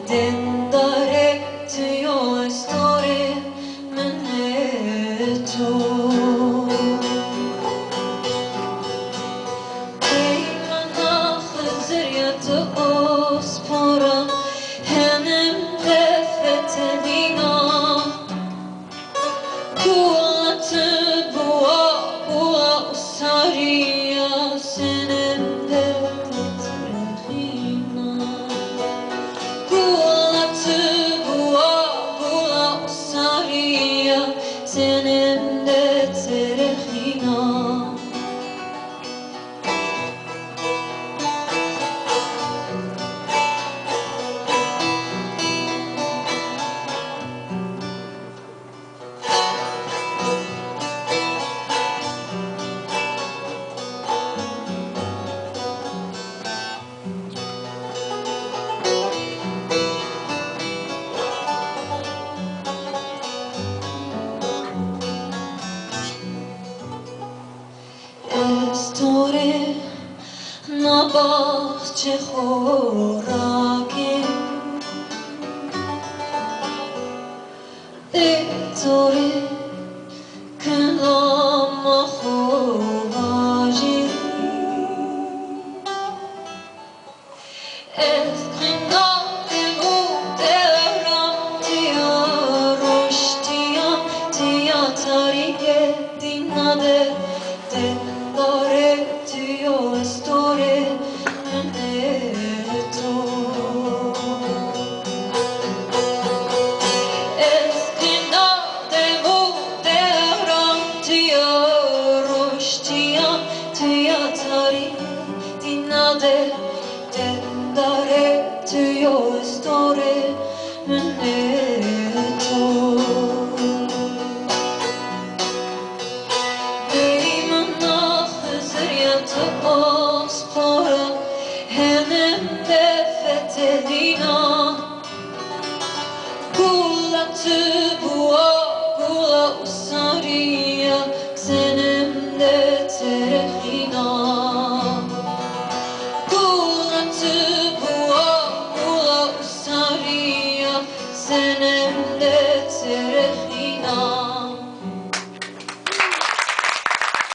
den direct your story من تو من آخذر يتأسبرا هنم دفتنينا قوة بوا بوا أساريا سنم دفتنينا قوة بوا بوا أساريا سنم دفتنينا Story na bahçe خوراکی Story کلام خوباجی اسقناده بوده رمتیا رشتیا تیا تاریه دیناده داره تیو استوره من تو اسقناده بوده رمتیا رشتیا تیا تاریه دیناده داره تیو استوره من تو أصبر هنم دفتدينا قلت